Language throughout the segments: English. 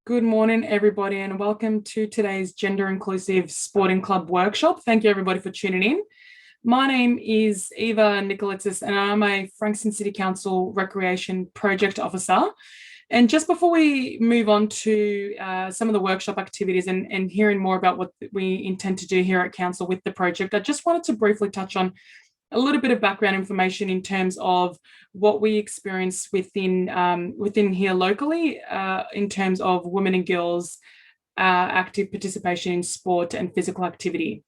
Good morning, everybody, and welcome to today's Gender Inclusive Sporting Club workshop. Thank you, everybody, for tuning in. My name is Eva Nicolitsis, and I'm a Frankston City Council Recreation Project Officer. And just before we move on to some of the workshop activities and hearing more about what we intend to do here at Council with the project, I just wanted to briefly touch on a little bit of background information in terms of what we experience within here locally in terms of women and girls active participation in sport and physical activity.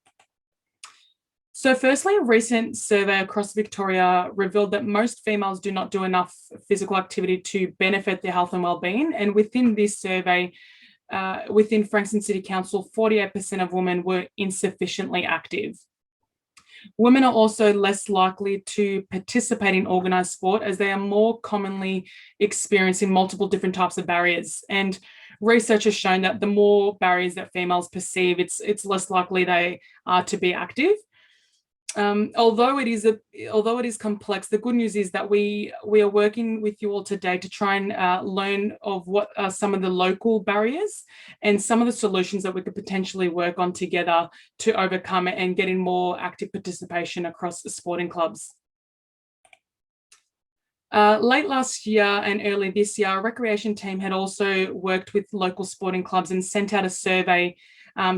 So firstly, a recent survey across Victoria revealed that most females do not do enough physical activity to benefit their health and well-being. And within this survey, within Frankston City Council, 48% of women were insufficiently active. Women are also less likely to participate in organised sport as they are more commonly experiencing multiple different types of barriers. And research has shown that the more barriers that females perceive, it's less likely they are to be active. Although it is complex, the good news is that we are working with you all today to try and learn of what are some of the local barriers and some of the solutions that we could potentially work on together to overcome it and getting more active participation across the sporting clubs. Late last year and early this year, our recreation team had also worked with local sporting clubs and sent out a survey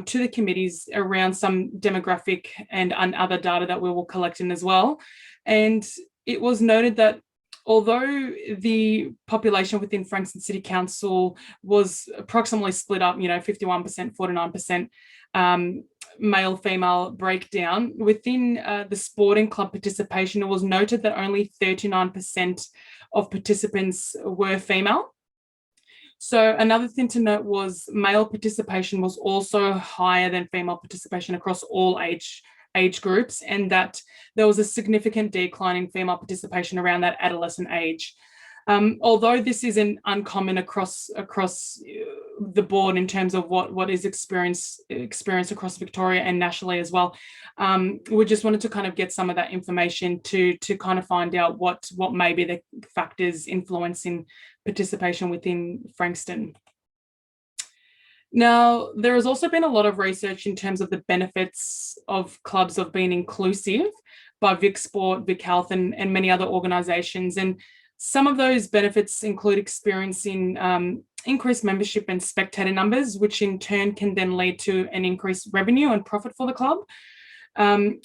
to the committees around some demographic and other data that we were collecting as well. And it was noted that although the population within Frankston City Council was approximately split up, 51%, 49%, male-female breakdown, within the sporting club participation, it was noted that only 39% of participants were female. So another thing to note was male participation was also higher than female participation across all age groups, and that there was a significant decline in female participation around that adolescent age. Although this isn't uncommon across the board in terms of what is experienced across Victoria and nationally as well, we just wanted to kind of get some of that information to kind of find out what may be the factors influencing participation within Frankston. Now, there has also been a lot of research in terms of the benefits of clubs of being inclusive by Vic Sport, Vic Health, and many other organisations. And some of those benefits include experiencing increased membership and spectator numbers, which in turn can then lead to an increased revenue and profit for the club.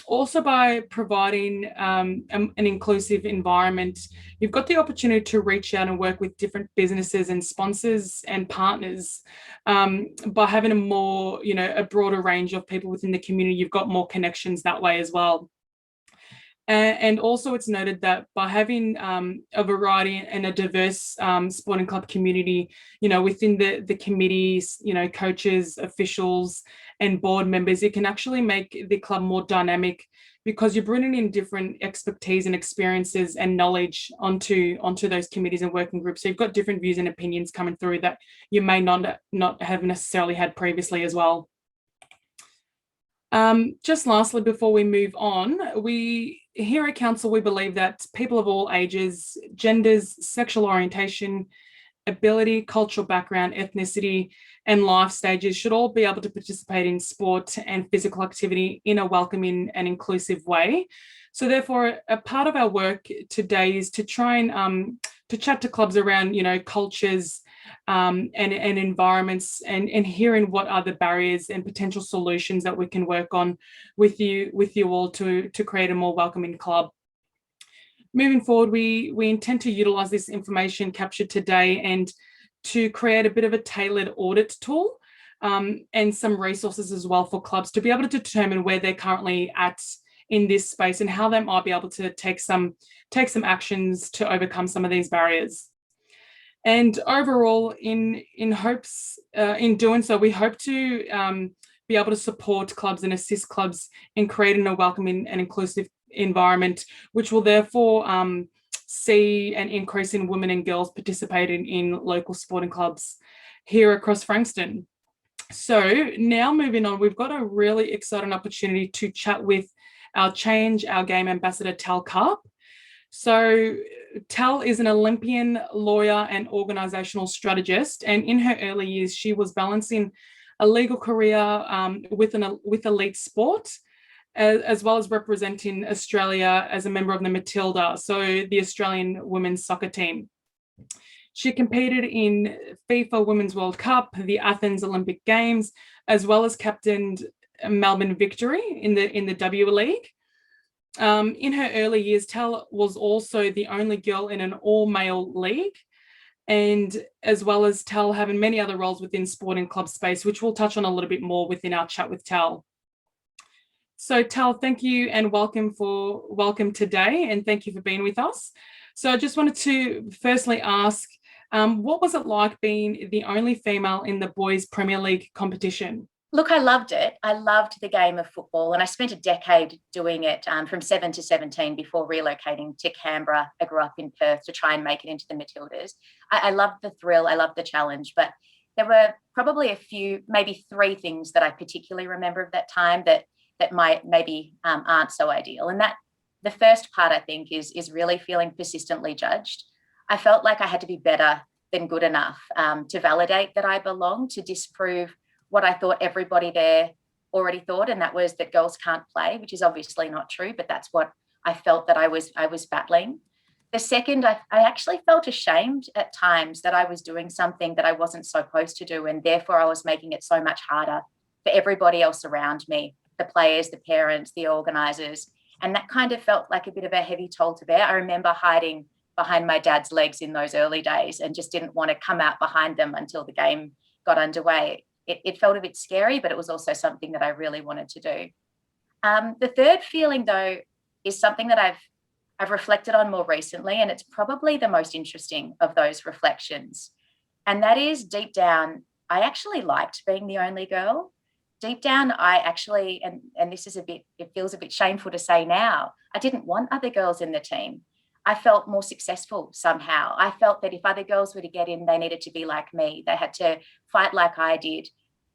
Also, by providing an inclusive environment, you've got the opportunity to reach out and work with different businesses and sponsors and partners. By having a broader range of people within the community, you've got more connections that way as well. And also it's noted that by having a variety and a diverse sporting club community, within the committees, coaches, officials, and board members, it can actually make the club more dynamic because you're bringing in different expertise and experiences and knowledge onto those committees and working groups. So you've got different views and opinions coming through that you may not have necessarily had previously as well. Just lastly, before we move on, here at Council, we believe that people of all ages, genders, sexual orientation, ability, cultural background, ethnicity, and life stages should all be able to participate in sport and physical activity in a welcoming and inclusive way. So therefore, a part of our work today is to try and to chat to clubs around, cultures and environments and hearing what are the barriers and potential solutions that we can work on with you all to create a more welcoming club. Moving forward, we intend to utilise this information captured today and to create a bit of a tailored audit tool and some resources as well for clubs to be able to determine where they're currently at in this space and how they might be able to take some actions to overcome some of these barriers. And overall, in doing so, we hope to be able to support clubs and assist clubs in creating a welcoming and inclusive environment, which will therefore see an increase in women and girls participating in local sporting clubs here across Frankston. So now moving on, we've got a really exciting opportunity to chat with our Change Our Game ambassador, Tal Karp. So Tal is an Olympian, lawyer, and organizational strategist. And in her early years, she was balancing a legal career with elite sport, as well as representing Australia as a member of the Matilda, so the Australian women's soccer team. She competed in FIFA Women's World Cup, the Athens Olympic Games, as well as captained Melbourne Victory in the W League. In her early years, Tal was also the only girl in an all-male league, and as well as Tal having many other roles within sporting club space, which we'll touch on a little bit more within our chat with Tal. So Tal, thank you and welcome today, and thank you for being with us. So I just wanted to firstly ask, what was it like being the only female in the boys' Premier League competition? Look, I loved it. I loved the game of football, and I spent a decade doing it from 7 to 17 before relocating to Canberra. I grew up in Perth to try and make it into the Matildas. I loved the thrill. I loved the challenge, but there were probably a few, maybe three things that I particularly remember of that time that might maybe aren't so ideal. And that the first part, I think, is really feeling persistently judged. I felt like I had to be better than good enough to validate that I belonged, to disprove what I thought everybody there already thought, and that was that girls can't play, which is obviously not true, but that's what I felt that I was battling. The second, I actually felt ashamed at times that I was doing something that I wasn't supposed to do, and therefore I was making it so much harder for everybody else around me, the players, the parents, the organisers, and that kind of felt like a bit of a heavy toll to bear. I remember hiding behind my dad's legs in those early days and just didn't want to come out behind them until the game got underway. It felt a bit scary, but it was also something that I really wanted to do. The third feeling, though, is something that I've reflected on more recently, and it's probably the most interesting of those reflections. And that is, deep down, I actually liked being the only girl. Deep down, I actually, and this is it feels a bit shameful to say now, I didn't want other girls in the team. I felt more successful somehow. I felt that if other girls were to get in, they needed to be like me. They had to fight like I did.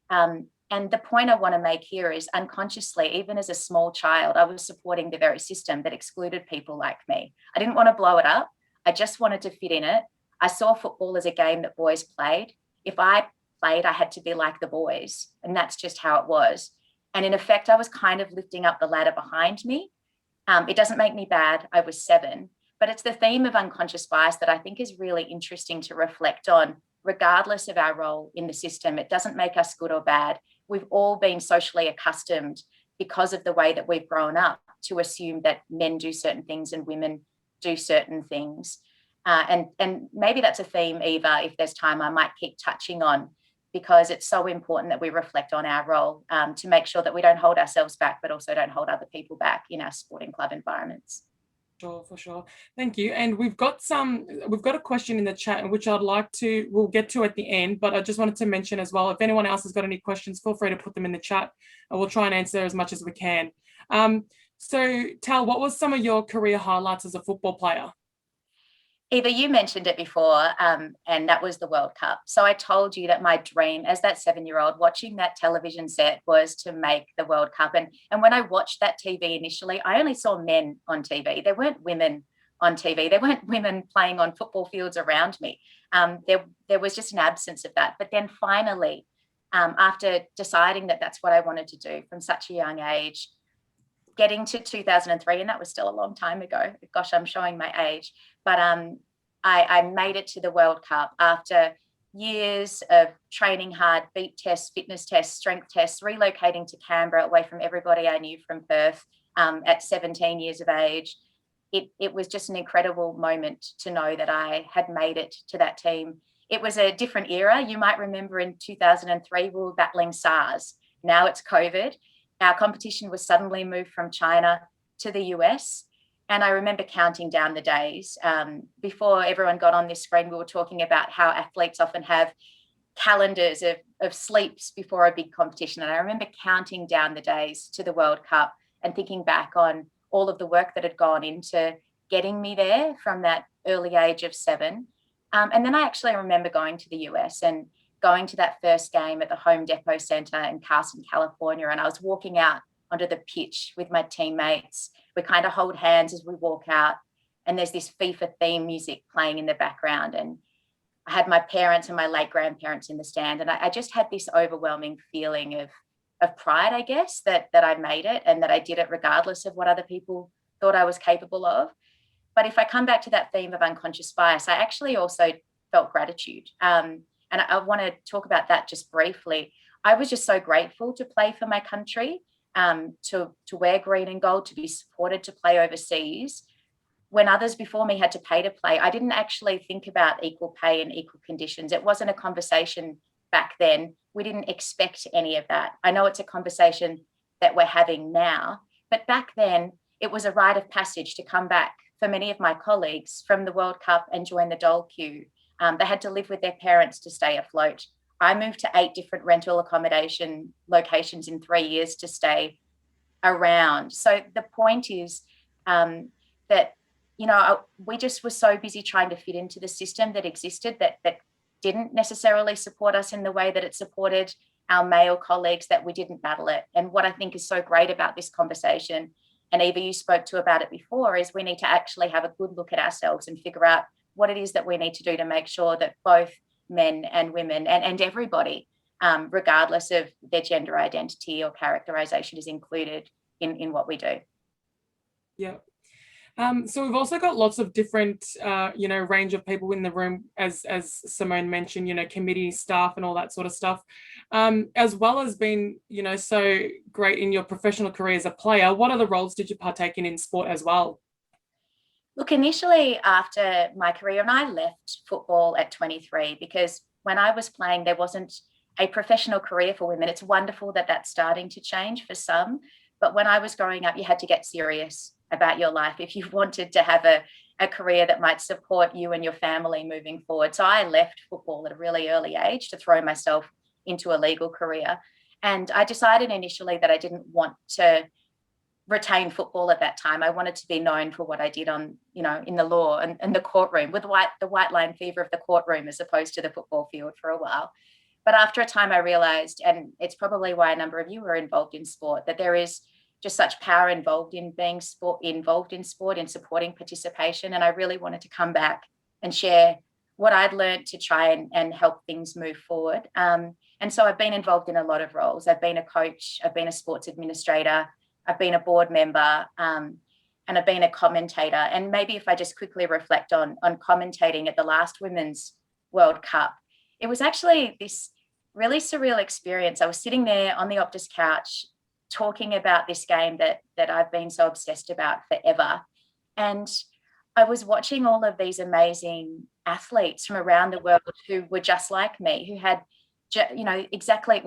And the point I want to make here is, unconsciously, even as a small child, I was supporting the very system that excluded people like me. I didn't want to blow it up. I just wanted to fit in it. I saw football as a game that boys played. If I played, I had to be like the boys, and that's just how it was. And in effect, I was kind of lifting up the ladder behind me. It doesn't make me bad. I was 7. But it's the theme of unconscious bias that I think is really interesting to reflect on, regardless of our role in the system. It doesn't make us good or bad. We've all been socially accustomed, because of the way that we've grown up, to assume that men do certain things and women do certain things. And maybe that's a theme, Eva, if there's time, I might keep touching on, because it's so important that we reflect on our role to make sure that we don't hold ourselves back, but also don't hold other people back in our sporting club environments. Sure, for sure. Thank you. And we've got a question in the chat, which we'll get to at the end, but I just wanted to mention as well, if anyone else has got any questions, feel free to put them in the chat and we'll try and answer as much as we can. So Tal, what was some of your career highlights as a football player? Eva, you mentioned it before, and that was the World Cup. So I told you that my dream as that 7-year-old watching that television set was to make the World Cup. And when I watched that TV initially, I only saw men on TV. There weren't women on TV. There weren't women playing on football fields around me. There was just an absence of that. But then finally, after deciding that that's what I wanted to do from such a young age, getting to 2003, and that was still a long time ago. Gosh, I'm showing my age. But I made it to the World Cup after years of training hard, beat tests, fitness tests, strength tests, relocating to Canberra away from everybody I knew from Perth at 17 years of age. It was just an incredible moment to know that I had made it to that team. It was a different era. You might remember in 2003, we were battling SARS. Now it's COVID. Our competition was suddenly moved from China to the US. And I remember counting down the days. Before everyone got on this screen, we were talking about how athletes often have calendars of sleeps before a big competition. And I remember counting down the days to the World Cup and thinking back on all of the work that had gone into getting me there from that early age of 7. And then I actually remember going to the US and going to that first game at the Home Depot Center in Carson, California. And I was walking out onto the pitch with my teammates. We kind of hold hands as we walk out. and there's this FIFA theme music playing in the background, and I had my parents and my late grandparents in the stand, and I just had this overwhelming feeling of pride, I guess, that I made it and that I did it regardless of what other people thought I was capable of. But if I come back to that theme of unconscious bias, I actually also felt gratitude. And I want to talk about that just briefly. I was just so grateful to play for my country, to wear green and gold, to be supported to play overseas. When others before me had to pay to play, I didn't actually think about equal pay and equal conditions. It wasn't a conversation back then. We didn't expect any of that. I know it's a conversation that we're having now, but back then it was a rite of passage to come back for many of my colleagues from the World Cup and join the dole queue. They had to live with their parents to stay afloat. I moved to 8 different rental accommodation locations in 3 years to stay around. So the point is that, we just were so busy trying to fit into the system that existed that didn't necessarily support us in the way that it supported our male colleagues, that we didn't battle it. And what I think is so great about this conversation, and Eva, you spoke to about it before, is we need to actually have a good look at ourselves and figure out what it is that we need to do to make sure that both men and women and everybody, regardless of their gender identity or characterization, is included in what we do. Yeah. So we've also got lots of different, range of people in the room, as Simone mentioned, committee staff and all that sort of stuff, as well as being, so great in your professional career as a player. What other roles did you partake in sport as well? Look, initially after my career, and I left football at 23 because when I was playing, there wasn't a professional career for women. It's wonderful that that's starting to change for some. But when I was growing up, you had to get serious about your life if you wanted to have a career that might support you and your family moving forward. So I left football at a really early age to throw myself into a legal career. And I decided initially that I didn't want to retain football at that time. I wanted to be known for what I did on, in the law and the courtroom, with the white line fever of the courtroom as opposed to the football field for a while. But after a time, I realized, and it's probably why a number of you are involved in sport, that there is just such power involved in being involved in sport, in supporting participation. And I really wanted to come back and share what I'd learned to try and help things move forward. And so I've been involved in a lot of roles. I've been a coach, I've been a sports administrator, I've been a board member, and I've been a commentator. And maybe if I just quickly reflect on commentating at the last Women's World Cup, it was actually this really surreal experience. I was sitting there on the Optus couch talking about this game that I've been so obsessed about forever. And I was watching all of these amazing athletes from around the world who were just like me, who had,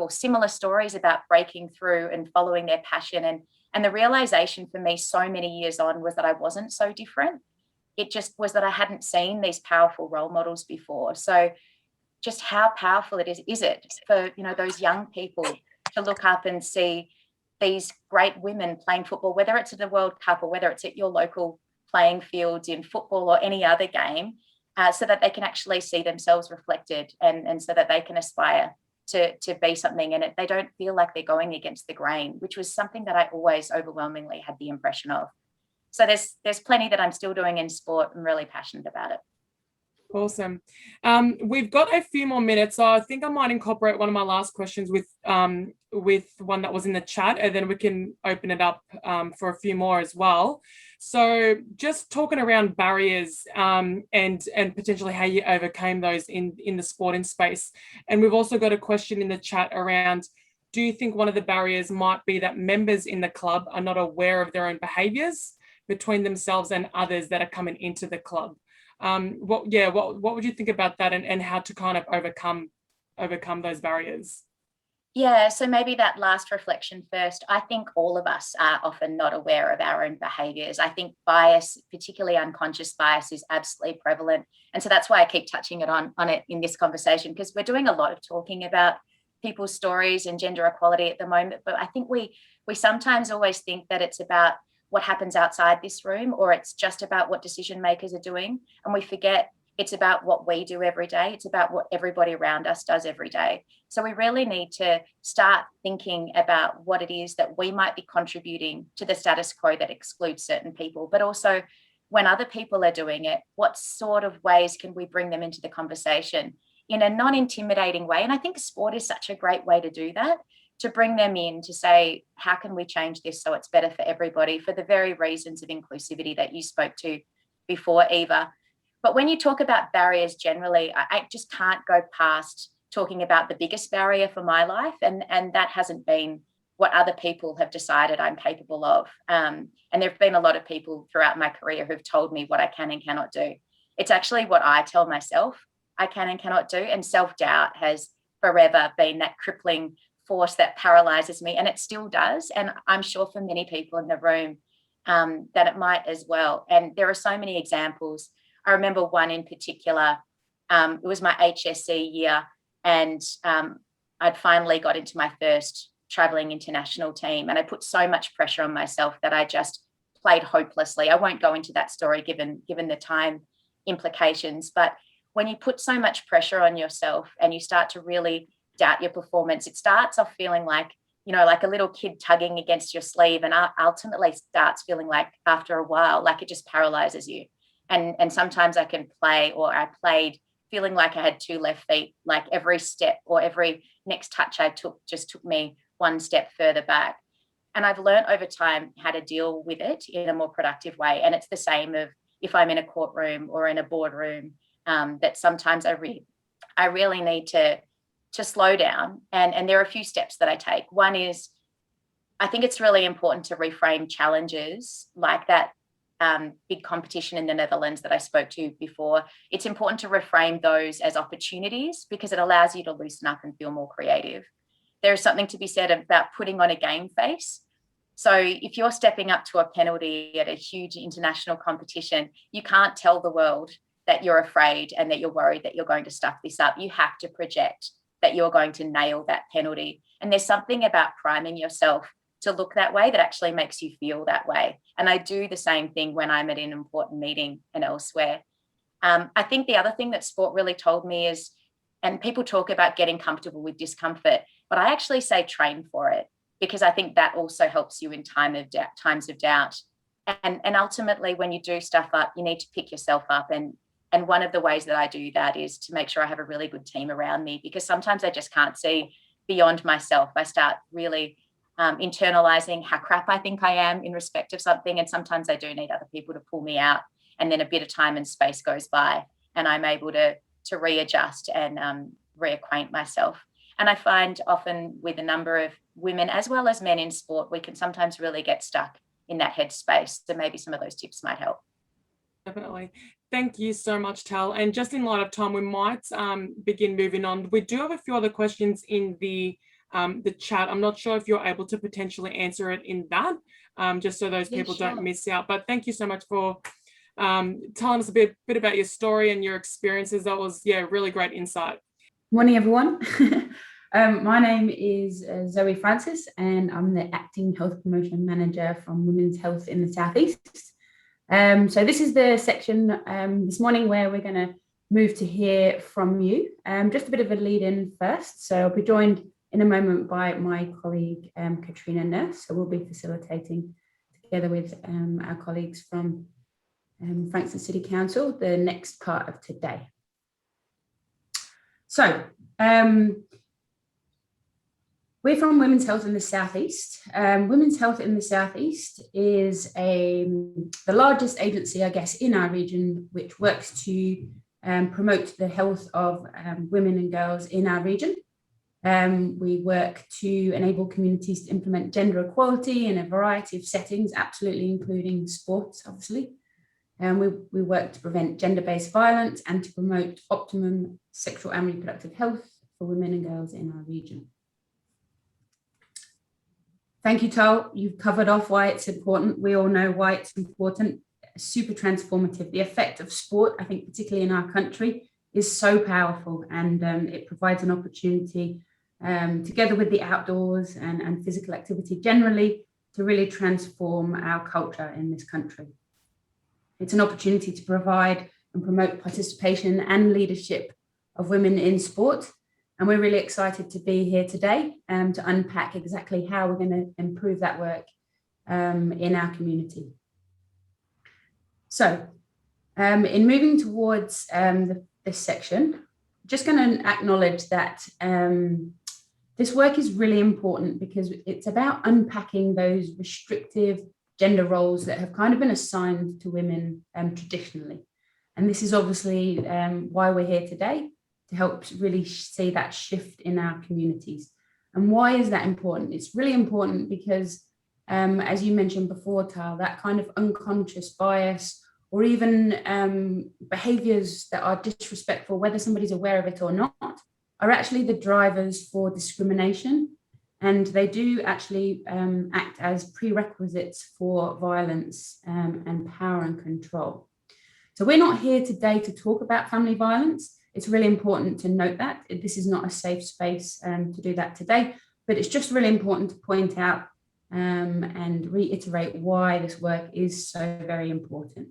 similar stories about breaking through and following their passion. And the realization for me so many years on was that I wasn't so different. It just was that I hadn't seen these powerful role models before. So just how powerful is it for, those young people to look up and see these great women playing football, whether it's at the World Cup or whether it's at your local playing fields in football or any other game, so that they can actually see themselves reflected and so that they can aspire to be something, and they don't feel like they're going against the grain, which was something that I always overwhelmingly had the impression of. So there's plenty that I'm still doing in sport. I'm really passionate about it. Awesome. We've got a few more minutes, so I think I might incorporate one of my last questions with one that was in the chat, and then we can open it up for a few more as well. So just talking around barriers and potentially how you overcame those in the sporting space. And we've also got a question in the chat around, do you think one of the barriers might be that members in the club are not aware of their own behaviours between themselves and others that are coming into the club? What would you think about that, and how to kind of overcome those barriers? Yeah, so maybe that last reflection first. I think all of us are often not aware of our own behaviours. I think bias, particularly unconscious bias, is absolutely prevalent. And so that's why I keep touching on it in this conversation, because we're doing a lot of talking about people's stories and gender equality at the moment. But I think we sometimes always think that it's about what happens outside this room, or it's just about what decision makers are doing. And we forget it's about what we do every day. It's about what everybody around us does every day. So we really need to start thinking about what it is that we might be contributing to the status quo that excludes certain people, but also when other people are doing it, what sort of ways can we bring them into the conversation in a non-intimidating way? And I think sport is such a great way to do that, to bring them in, to say, how can we change this so it's better for everybody, for the very reasons of inclusivity that you spoke to before, Eva. But when you talk about barriers generally, I just can't go past talking about the biggest barrier for my life, and that hasn't been what other people have decided I'm capable of. And there have been a lot of people throughout my career who've told me what I can and cannot do. It's actually what I tell myself I can and cannot do. And self-doubt has forever been that crippling force that paralyzes me, and it still does. And I'm sure for many people in the room that it might as well. And there are so many examples. I remember one in particular. It was my HSC year, and I'd finally got into my first traveling international team, and I put so much pressure on myself that I just played hopelessly. I won't go into that story given the time implications, but when you put so much pressure on yourself and you start to really doubt your performance, it starts off feeling like, like a little kid tugging against your sleeve, and ultimately starts feeling like, after a while, like it just paralyzes you. And sometimes I played feeling like I had two left feet, like every step or every next touch I took just took me one step further back. And I've learned over time how to deal with it in a more productive way. And it's the same of if I'm in a courtroom or in a boardroom, that sometimes I really need to slow down. And there are a few steps that I take. One is, I think it's really important to reframe challenges like that big competition in the Netherlands that I spoke to before. It's important to reframe those as opportunities, because it allows you to loosen up and feel more creative. There's something to be said about putting on a game face. So if you're stepping up to a penalty at a huge international competition, you can't tell the world that you're afraid and that you're worried that you're going to stuff this up. You have to project that you're going to nail that penalty. And there's something about priming yourself to look that way that actually makes you feel that way. And I do the same thing when I'm at an important meeting and elsewhere. I think the other thing that sport really told me is, and people talk about getting comfortable with discomfort, but I actually say train for it, because I think that also helps you in times of doubt. And ultimately, when you do stuff up, you need to pick yourself up. And one of the ways that I do that is to make sure I have a really good team around me, because sometimes I just can't see beyond myself. I start really internalizing how crap I think I am in respect of something. And sometimes I do need other people to pull me out. And then a bit of time and space goes by, and I'm able to readjust and reacquaint myself. And I find often with a number of women as well as men in sport, we can sometimes really get stuck in that headspace. So maybe some of those tips might help. Definitely. Thank you so much, Tal. And just in light of time, we might begin moving on. We do have a few other questions in the chat. I'm not sure if you're able to potentially answer it in that, just so those people don't miss out. But thank you so much for telling us a bit about your story and your experiences. That was, really great insight. Morning, everyone. My name is Zoe Francis, and I'm the Acting Health Promotion Manager from Women's Health in the South East. So this is the section this morning where we're going to move to hear from you. Just a bit of a lead in first. So I'll be joined in a moment by my colleague, Katrina Nurse. So we'll be facilitating together with our colleagues from Frankston City Council the next part of today. So we're from Women's Health in the South East. Women's Health in the South East is the largest agency, I guess, in our region, which works to promote the health of women and girls in our region. We work to enable communities to implement gender equality in a variety of settings, absolutely including sports, obviously. We work to prevent gender-based violence and to promote optimum sexual and reproductive health for women and girls in our region. Thank you, Tal. You've covered off why it's important. We all know why it's important. Super transformative. The effect of sport, I think, particularly in our country, is so powerful, and it provides an opportunity, together with the outdoors and physical activity generally, to really transform our culture in this country. It's an opportunity to provide and promote participation and leadership of women in sport. And we're really excited to be here today to unpack exactly how we're going to improve that work in our community. So in moving towards this section, just going to acknowledge that this work is really important because it's about unpacking those restrictive gender roles that have kind of been assigned to women traditionally. And this is obviously why we're here today, to help really see that shift in our communities. And why is that important? It's really important because, as you mentioned before, Tal, that kind of unconscious bias or even behaviours that are disrespectful, whether somebody's aware of it or not, are actually the drivers for discrimination. And they do actually act as prerequisites for violence and power and control. So we're not here today to talk about family violence. It's really important to note that this is not a safe space to do that today, but it's just really important to point out and reiterate why this work is so very important.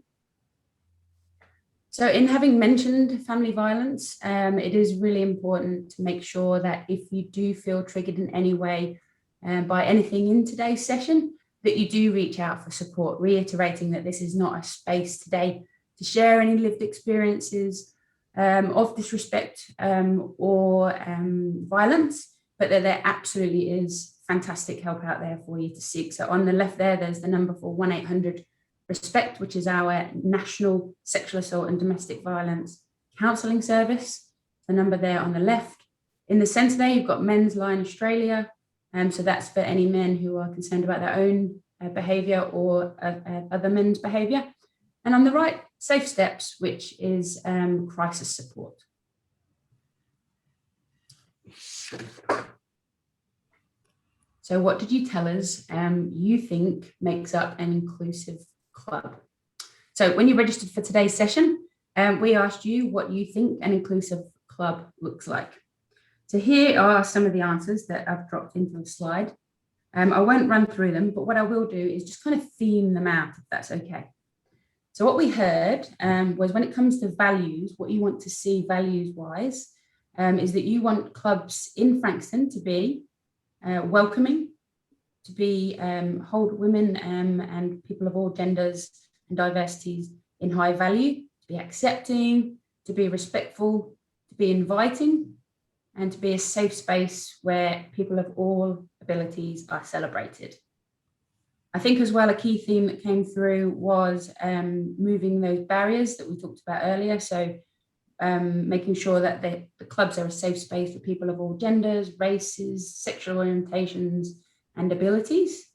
So in having mentioned family violence, it is really important to make sure that if you do feel triggered in any way by anything in today's session, that you do reach out for support, reiterating that this is not a space today to share any lived experiences of disrespect or violence, but that there absolutely is fantastic help out there for you to seek. So on the left there, there's the number for 1-800-RESPECT, which is our national sexual assault and domestic violence counselling service. The number there on the left. In the centre there, you've got Men's Line Australia. So that's for any men who are concerned about their own behaviour or other men's behaviour. And on the right, Safe Steps, which is crisis support. So what did you tell us you think makes up an inclusive club? So when you registered for today's session, we asked you what you think an inclusive club looks like. So here are some of the answers that I've dropped into the slide. I won't run through them, but what I will do is just kind of theme them out, if that's okay. So what we heard was when it comes to values, what you want to see values-wise is that you want clubs in Frankston to be welcoming, to be hold women and people of all genders and diversities in high value, to be accepting, to be respectful, to be inviting, and to be a safe space where people of all abilities are celebrated. I think as well, a key theme that came through was moving those barriers that we talked about earlier. So making sure that the clubs are a safe space for people of all genders, races, sexual orientations, and abilities.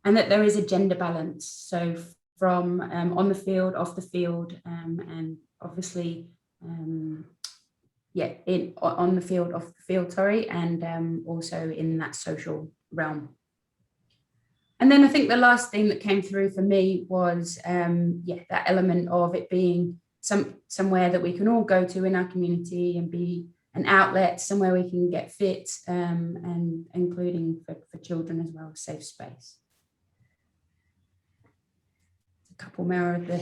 And that there is a gender balance. So from on the field, off the field, and obviously, on the field, off the field, sorry, and also in that social realm. And then I think the last thing that came through for me was, that element of it being somewhere that we can all go to in our community and be an outlet, somewhere we can get fit, and including for children as well, a safe space. A couple more of the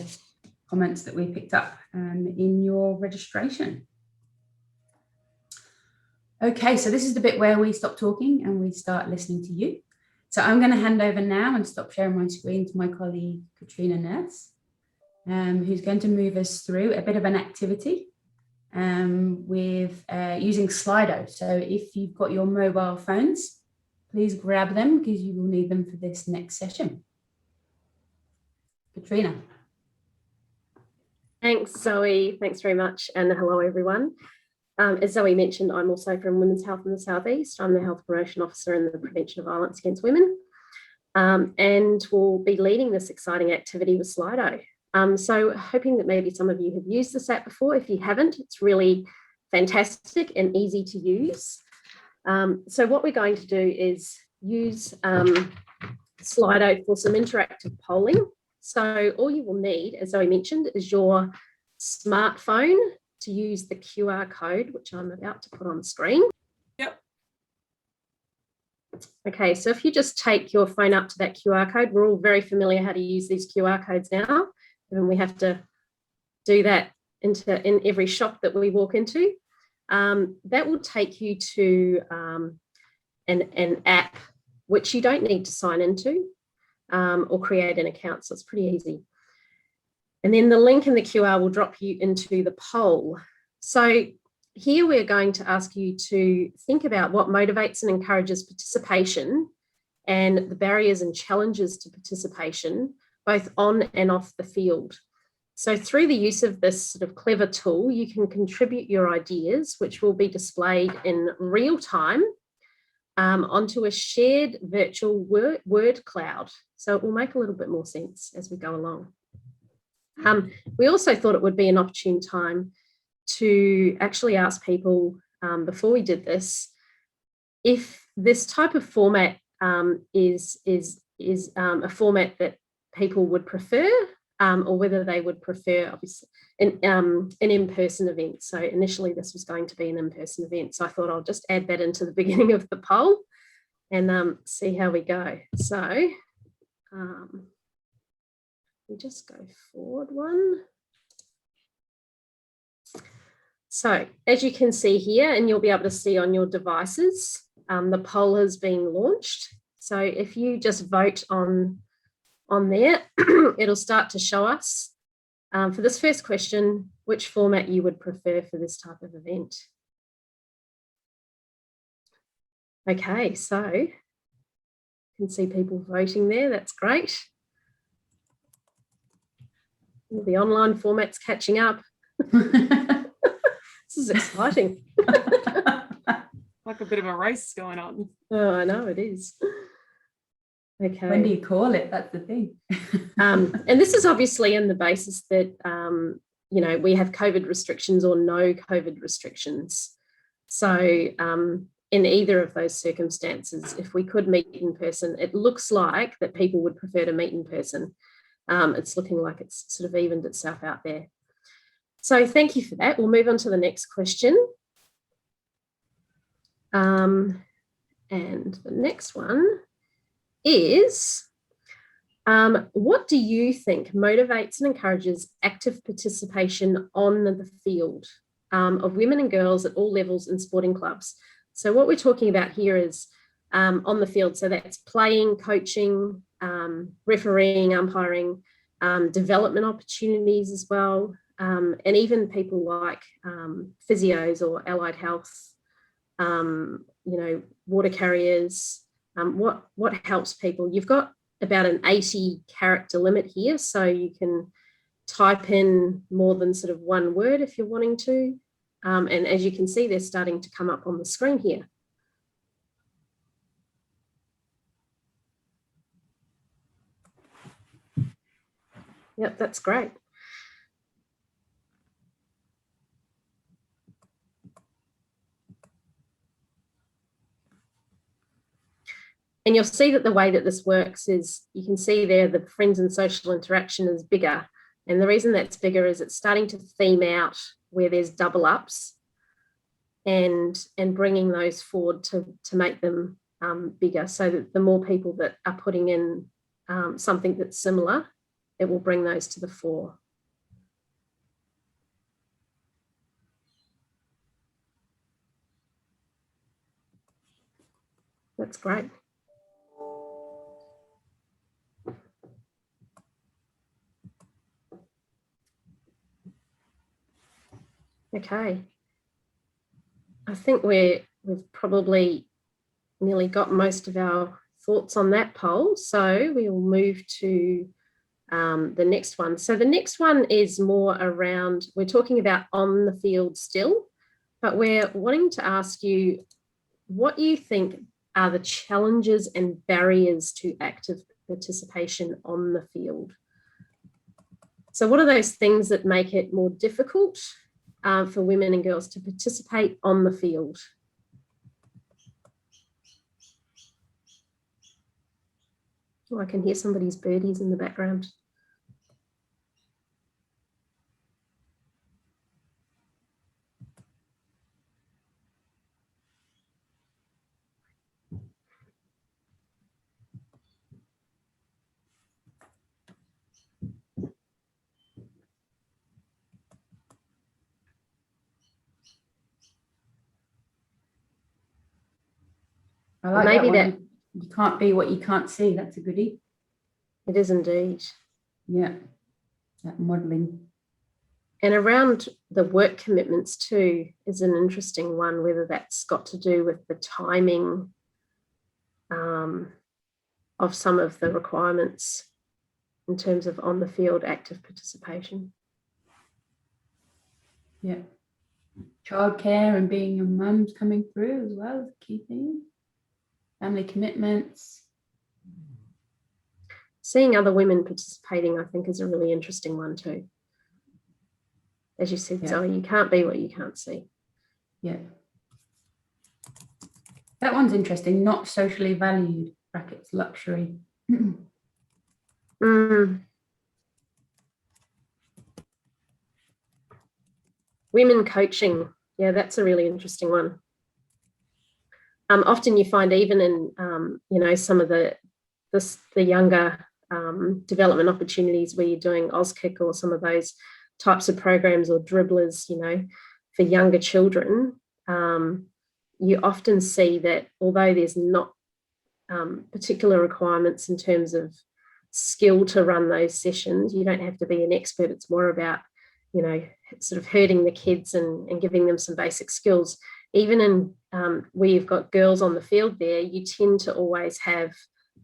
comments that we picked up in your registration. Okay, so this is the bit where we stop talking and we start listening to you. So I'm going to hand over now and stop sharing my screen to my colleague, Katrina Nurse, who's going to move us through a bit of an activity with using Slido. So if you've got your mobile phones, please grab them because you will need them for this next session. Katrina. Thanks, Zoe. Thanks very much. And hello, everyone. As Zoe mentioned, I'm also from Women's Health in the South East. I'm the Health Promotion Officer in the Prevention of Violence Against Women, and will be leading this exciting activity with Slido. So hoping that maybe some of you have used this app before. If you haven't, it's really fantastic and easy to use. So what we're going to do is use Slido for some interactive polling. So all you will need, as Zoe mentioned, is your smartphone to use the QR code, which I'm about to put on the screen. Yep. Okay, so if you just take your phone up to that QR code, we're all very familiar how to use these QR codes now, and we have to do that in every shop that we walk into. That will take you to an app which you don't need to sign into or create an account, so it's pretty easy. And then the link in the QR will drop you into the poll. So here we're going to ask you to think about what motivates and encourages participation and the barriers and challenges to participation, both on and off the field. So through the use of this sort of clever tool, you can contribute your ideas, which will be displayed in real time onto a shared virtual word cloud. So it will make a little bit more sense as we go along. We also thought it would be an opportune time to actually ask people before we did this, if this type of format is a format that people would prefer, or whether they would prefer, obviously, an in-person event. So initially this was going to be an in-person event. So I thought I'll just add that into the beginning of the poll and see how we go. So we just go forward one. So as you can see here, and you'll be able to see on your devices, the poll has been launched. So if you just vote on there, it'll start to show us for this first question, which format you would prefer for this type of event. Okay, so you can see people voting there, that's great. The online format's catching up. This is exciting. Like a bit of a race going on. Oh, I know it is. Okay. When do you call it? That's the thing. And this is obviously in the basis that, you know, we have COVID restrictions or no COVID restrictions. So in either of those circumstances, if we could meet in person, it looks like that people would prefer to meet in person. It's looking like it's sort of evened itself out there. So thank you for that. We'll move on to the next question. And the next one is, what do you think motivates and encourages active participation on the field of women and girls at all levels in sporting clubs? So what we're talking about here is on the field. So that's playing, coaching, refereeing, umpiring, development opportunities as well, and even people like physios or allied health, you know, water carriers. What helps people? You've got about an 80 character limit here, so you can type in more than sort of one word if you're wanting to. And as you can see, they're starting to come up on the screen here. Yep, that's great. And you'll see that the way that this works is, you can see there the friends and social interaction is bigger. And the reason that's bigger is it's starting to theme out where there's double ups and bringing those forward to make them bigger, so that the more people that are putting in something that's similar, it will bring those to the fore. That's great. Okay. I think we've probably nearly got most of our thoughts on that poll. So we will move to the next one. So the next one is more around, we're talking about on the field still, but we're wanting to ask you what you think are the challenges and barriers to active participation on the field. So what are those things that make it more difficult for women and girls to participate on the field? Oh, I can hear somebody's birdies in the background. I like Maybe that one. You can't be what you can't see. That's a goodie. It is indeed. Yeah. that modelling. And around the work commitments too is an interesting one, whether that's got to do with the timing of some of the requirements in terms of on the field active participation. Yeah. Childcare and being a mum's coming through as well as a key thing. Family commitments. Seeing other women participating, I think, is a really interesting one too. As you said, Zoe, you can't be what you can't see. Yeah. That one's interesting. Not socially valued, brackets, luxury. Women coaching. Yeah, that's a really interesting one. Often you find even in, some of the younger development opportunities where you're doing Auskick or some of those types of programs or dribblers, for younger children, you often see that although there's not particular requirements in terms of skill to run those sessions, you don't have to be an expert. It's more about, sort of herding the kids and giving them some basic skills. Even in where you've got girls on the field there, you tend to always have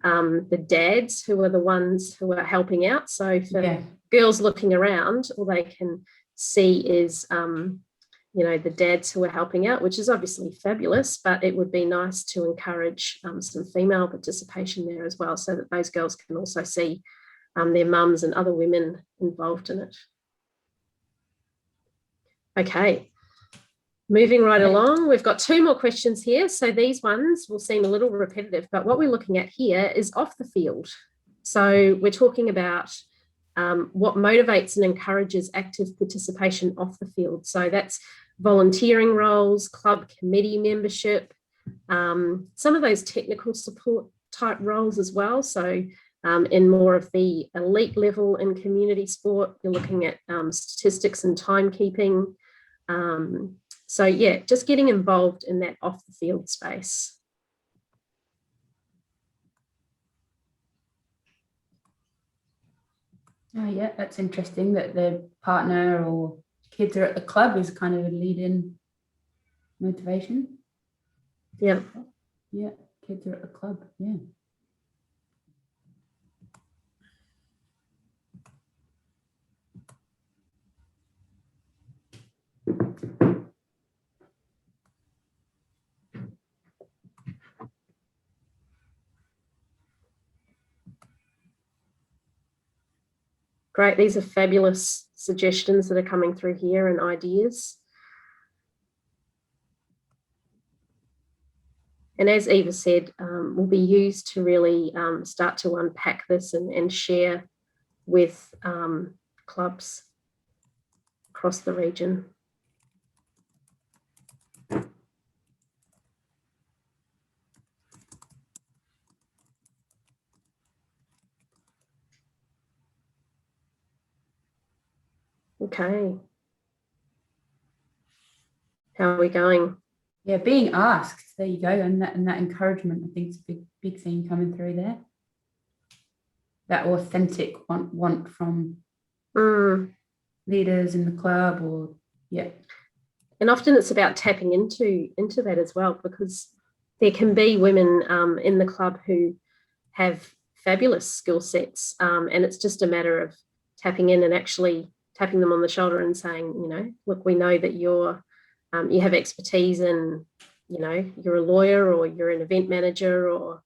the dads who are the ones who are helping out. So for girls looking around, all they can see is, the dads who are helping out, which is obviously fabulous, but it would be nice to encourage some female participation there as well, so that those girls can also see their mums and other women involved in it. Okay. Moving right along, we've got 2 more questions here. So these ones will seem a little repetitive, but what we're looking at here is off the field. So we're talking about what motivates and encourages active participation off the field. So that's volunteering roles, club committee membership, some of those technical support type roles as well. So in more of the elite level in community sport, you're looking at statistics and timekeeping. So yeah, just getting involved in that off the field space. Oh yeah, that's interesting that the partner or kids are at the club is kind of a lead-in motivation. Yeah. Yeah, kids are at the club, yeah. Great. These are fabulous suggestions that are coming through here and ideas. And as Eva said, will be used to really start to unpack this and share with clubs across the region. Okay. How are we going? Yeah, being asked, there you go, and that encouragement, I think, is a big thing coming through there. That authentic want from leaders in the club, or and often it's about tapping into that as well, because there can be women in the club who have fabulous skill sets, and it's just a matter of tapping in and actually tapping them on the shoulder and saying, look, we know that you have expertise in, you're a lawyer or you're an event manager, or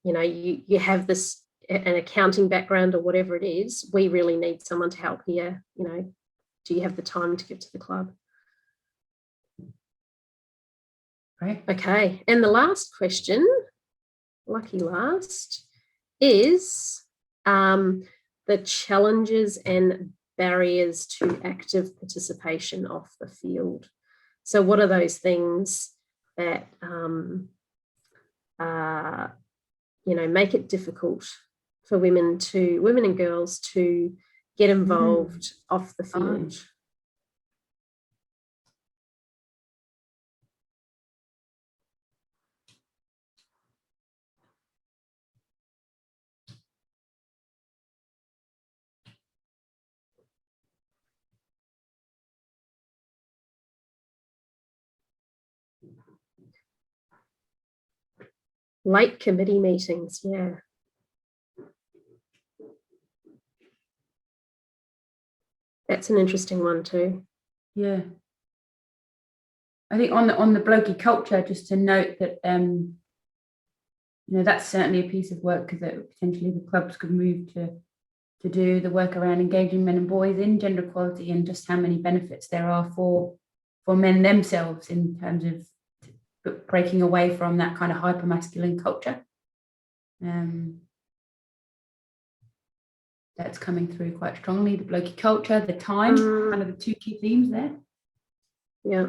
you have this an accounting background or whatever it is. We really need someone to help here. Do you have the time to give to the club? right. Okay, and the last question, lucky last, is the challenges and barriers to active participation off the field. So what are those things that make it difficult for women and girls to get involved off the field? Late committee meetings, yeah. That's an interesting one too. Yeah. I think on the blokey culture, just to note that that's certainly a piece of work that potentially the clubs could move to do, the work around engaging men and boys in gender equality, and just how many benefits there are for men themselves in terms of breaking away from that kind of hyper-masculine culture. That's coming through quite strongly. The blokey culture, the time, kind of the two key themes there. Yeah.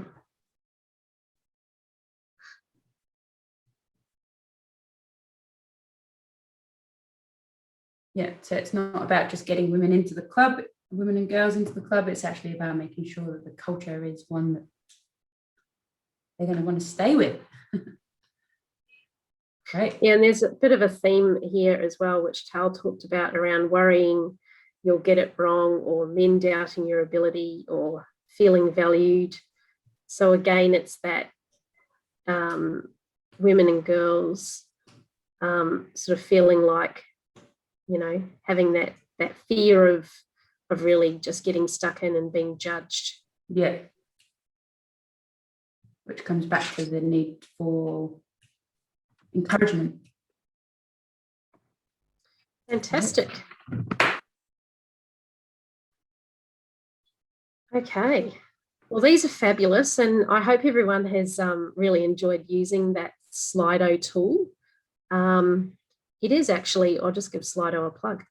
Yeah, so it's not about just getting women into the club, women and girls into the club. It's actually about making sure that the culture is one that they're going to want to stay with. Great. Yeah, and there's a bit of a theme here as well, which Tal talked about around worrying you'll get it wrong, or men doubting your ability, or feeling valued. So again, it's that women and girls sort of feeling like, having that fear of really just getting stuck in and being judged. Yeah. Which comes back to the need for encouragement. Fantastic. Okay. Well, these are fabulous, and I hope everyone has really enjoyed using that Slido tool. It is actually, I'll just give Slido a plug.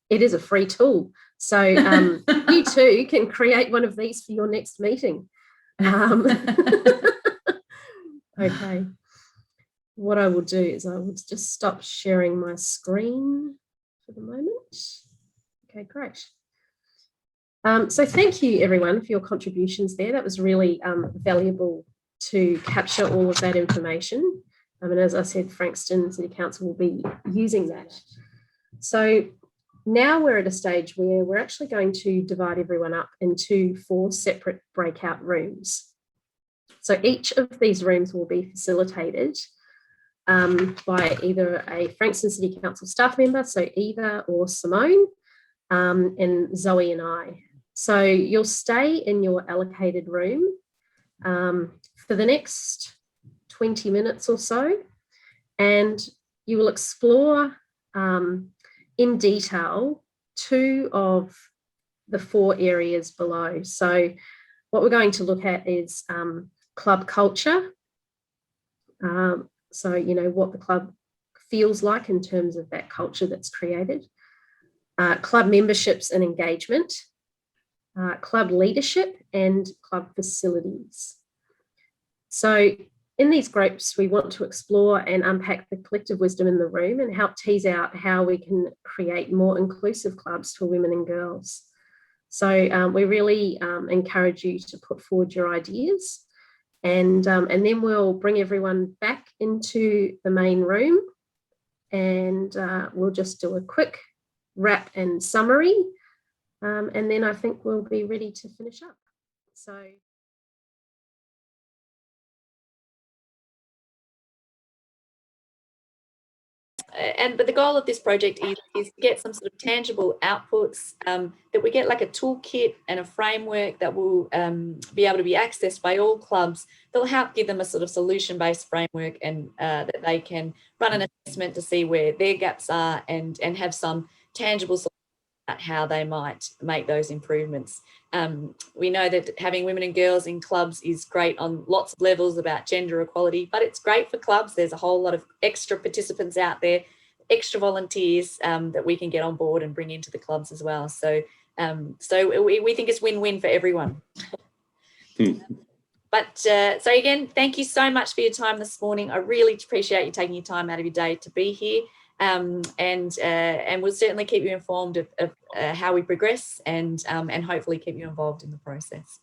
It is a free tool. So you too can create one of these for your next meeting. Okay. What I will do is I will just stop sharing my screen for the moment. Okay, great. So thank you everyone for your contributions there. That was really valuable to capture all of that information. And as I said, Frankston City Council will be using that. So now we're at a stage where we're actually going to divide everyone up into 4 separate breakout rooms. So each of these rooms will be facilitated by either a Frankston City Council staff member, so Eva or Simone, and Zoe and I. So you'll stay in your allocated room for the next 20 minutes or so, and you will explore in detail 2 of the 4 areas below. So what we're going to look at is club culture. So, what the club feels like in terms of that culture that's created. Club memberships and engagement. Club leadership and club facilities. So in these groups, we want to explore and unpack the collective wisdom in the room and help tease out how we can create more inclusive clubs for women and girls. So we really encourage you to put forward your ideas, and then we'll bring everyone back into the main room, and we'll just do a quick wrap and summary, and then I think we'll be ready to finish up. So. But the goal of this project is to get some sort of tangible outputs, that we get like a toolkit and a framework that will be able to be accessed by all clubs. That'll help give them a sort of solution-based framework, and that they can run an assessment to see where their gaps are, and have some tangible solutions about how they might make those improvements. We know that having women and girls in clubs is great on lots of levels about gender equality, but it's great for clubs. There's a whole lot of extra participants out there, extra volunteers that we can get on board and bring into the clubs as well. So we think it's win-win for everyone. But so again, thank you so much for your time this morning. I really appreciate you taking your time out of your day to be here. And we'll certainly keep you informed of how we progress, and hopefully keep you involved in the process.